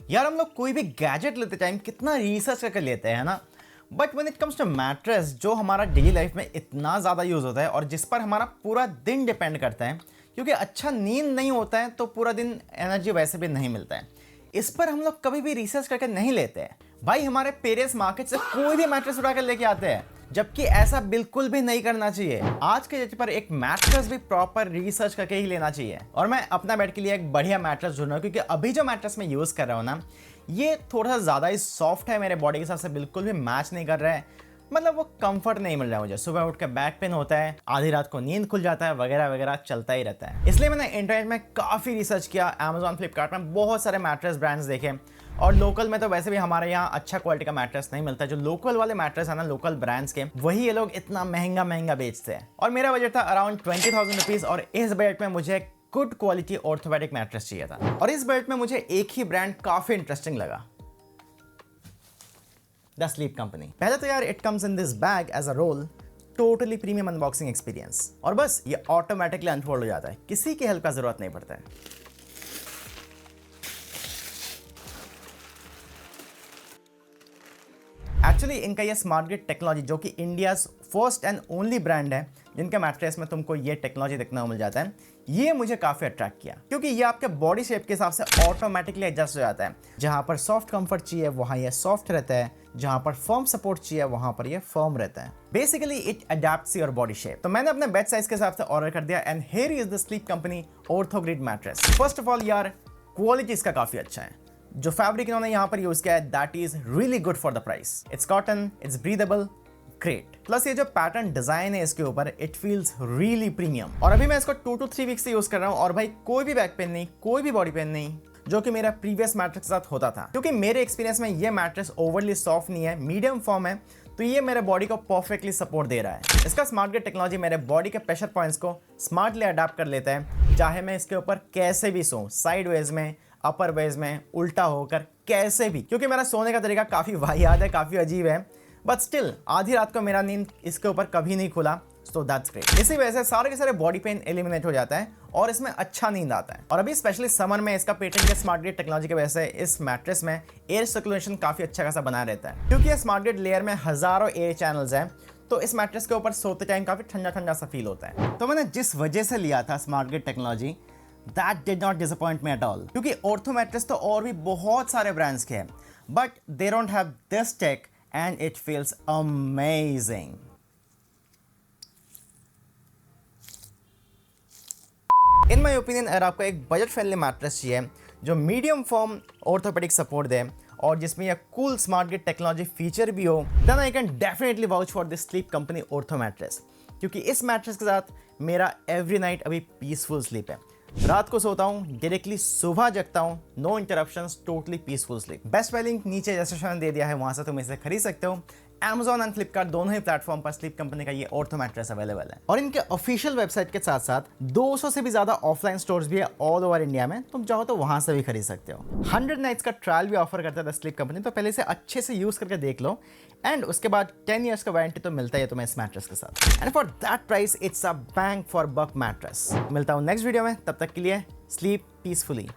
यार हम लोग कोई भी गैजेट लेते टाइम कितना रिसर्च करके लेते हैं ना, but when it comes to mattress जो हमारा डेली लाइफ में इतना ज़्यादा यूज़ होता है और जिस पर हमारा पूरा दिन डिपेंड करता है, क्योंकि अच्छा नींद नहीं होता है तो पूरा दिन एनर्जी वैसे भी नहीं मिलता है। इस पर हम लोग कभी भी रिसर्च करके नहीं लेते हैं। भाई हमारे पेरेंट्स मार्केट से कोई भी मैट्रेस उठा कर लेके आते हैं, जबकि ऐसा बिल्कुल भी नहीं करना चाहिए। आज के डेट पर एक मैट्रेस भी प्रॉपर रिसर्च करके ही लेना चाहिए। और मैं अपना बेड के लिए एक बढ़िया मैट्रेस ढूंढ रहा हूँ, क्योंकि अभी जो मैट्रेस मैं यूज़ कर रहा हूँ ना, ये थोड़ा सा ज़्यादा ही सॉफ्ट है, मेरे बॉडी के हिसाब से बिल्कुल भी मैच नहीं कर रहा है। मतलब वो कंफर्ट नहीं मिल रहा है मुझे। सुबह उठ के बैक पेन होता है, आधी रात को नींद खुल जाता है, वगैरह वगैरह चलता ही रहता है। इसलिए मैंने इंटरनेट में काफ़ी रिसर्च किया, अमेजॉन फ्लिपकार्ट में बहुत सारे मैट्रेस ब्रांड्स देखे, और लोकल में तो वैसे भी हमारे यहाँ अच्छा क्वालिटी का मैट्रेस नहीं मिलता। जो लोकल वाले मैट्रेस है ना, लोकल ब्रांड्स के, वही ये लोग इतना महंगा महंगा बेचते हैं। और मेरा बजट था अराउंड 20,000 रुपीज़, और इस बजट में मुझे गुड क्वालिटी ऑर्थोपेडिक मैट्रेस चाहिए था। और इस बजट में मुझे एक ही ब्रांड काफ़ी इंटरेस्टिंग लगा, द स्लीप कंपनी। पहले तो यार it comes in this bag as a roll, totally premium unboxing experience, और बस ये ऑटोमेटिकली अनफोल्ड हो जाता है, किसी की हेल्प का जरूरत नहीं पड़ता है। एक्चुअली इनका ये स्मार्ट ग्रिड टेक्नोलॉजी, जो कि India's first and only brand है जिनके मैट्रेस में तुमको ये टेक्नोलॉजी देखने को मिल जाता है, ये मुझे काफ़ी अट्रैक्ट किया, क्योंकि ये आपके बॉडी शेप के हिसाब से ऑटोमेटिकली एडजस्ट हो जाता है। जहाँ पर सॉफ्ट कंफर्ट चाहिए वहाँ ये सॉफ्ट रहता है, जहाँ पर फर्म सपोर्ट चाहिए वहाँ पर ये फर्म रहता है। Basically it adapts your body shape. तो मैंने अपने बेड साइज के हिसाब से ऑर्डर कर दिया, and here is the sleep company ऑर्थोग्रिड mattress. First of all यार क्वालिटी इसका काफ़ी अच्छा है। जो फैब्रिक इन्होंने यहाँ पर यूज किया है, that is really good for the price. It's cotton, it's breathable, great. Plus ये जो पैटर्न डिजाइन है इसके ऊपर, इट फील्स रियली प्रीमियम। और अभी मैं इसको 2 to 3 वीक्स से यूज कर रहा हूँ, और भाई कोई भी बैक पेन नहीं, कोई भी बॉडी पेन नहीं, जो कि मेरा प्रीवियस मैट्रेस के साथ होता था। क्योंकि मेरे एक्सपीरियंस में ये मैट्रेस ओवरली सॉफ्ट नहीं है, मीडियम फॉर्म है, तो ये मेरे बॉडी को परफेक्टली सपोर्ट दे रहा है। इसका स्मार्ट ग्रिड टेक्नोलॉजी मेरे बॉडी के प्रेशर पॉइंट्स को स्मार्टली अडेप्ट कर लेता है, चाहे मैं इसके ऊपर कैसे भी सोऊं, साइड वेज में, अपर वेज में, उल्टा होकर, कैसे भी। क्योंकि मेरा सोने का तरीका काफ़ी वाहियात है, काफ़ी अजीब है, बट स्टिल आधी रात को मेरा नींद इसके ऊपर कभी नहीं खुला, सो दैट्स ग्रेट। इसी वजह से सारे के सारे बॉडी पेन एलिमिनेट हो जाता है और इसमें अच्छा नींद आता है। और अभी स्पेशली समर में इसका पेटेंट के स्मार्ट ग्रिड टेक्नोलॉजी की वजह से इस मैट्रेस में एयर सर्कुलेशन काफ़ी अच्छा खासा बना रहता है। क्योंकि ये स्मार्ट ग्रिड लेयर में हज़ारों एयर चैनल्स हैं, तो इस मैट्रेस के ऊपर सोते टाइम काफ़ी ठंडा ठंडा सा फील होता है। तो मैंने जिस वजह से लिया था smart grid technology, That did not disappoint me at all. क्योंकि ऑर्थो मैट्रेस तो और भी बहुत सारे ब्रांड्स के हैं, but they don't have this tech and it feels amazing. In my opinion, अगर आपको एक बजट फ्रेंडली मैट्रेस चाहिए जो मीडियम फॉर्म ऑर्थोपेडिक सपोर्ट दे और जिसमें यह cool smart grid technology feature भी हो, then I can definitely vouch for this sleep company ortho mattress. क्योंकि इस मैट्रेस के साथ मेरा एवरी नाइट अभी पीसफुल स्लीप है। रात को सोता हूँ, डायरेक्टली सुबह जगता हूँ, no interruptions, totally peaceful sleep. Best buy link नीचे डिस्क्रिप्शन दे दिया है, वहाँ से तुम इसे खरीद सकते हो। Amazon एंड फ्लिपकार्ट दोनों ही प्लेटफॉर्म पर स्लीप कंपनी का ये ऑर्थो मैट्रेस अवेलेबल है। और इनके ऑफिशियल वेबसाइट के साथ साथ 200 से भी ज़्यादा ऑफलाइन स्टोर्स भी है ऑल ओवर इंडिया में, तुम चाहो तो वहाँ से भी खरीद सकते हो। 100 नाइट्स का ट्रायल भी ऑफर करता है स्लीप कंपनी, तो पहले से अच्छे से यूज़ करके देख लो, एंड उसके बाद 10 ईयर्स का वारंटी तो मिलता है तुम्हें इस मैट्रेस के साथ। And for that price it's a bang for buck mattress. मिलता हूँ नेक्स्ट वीडियो में, तब तक के लिए स्लीप पीसफुली।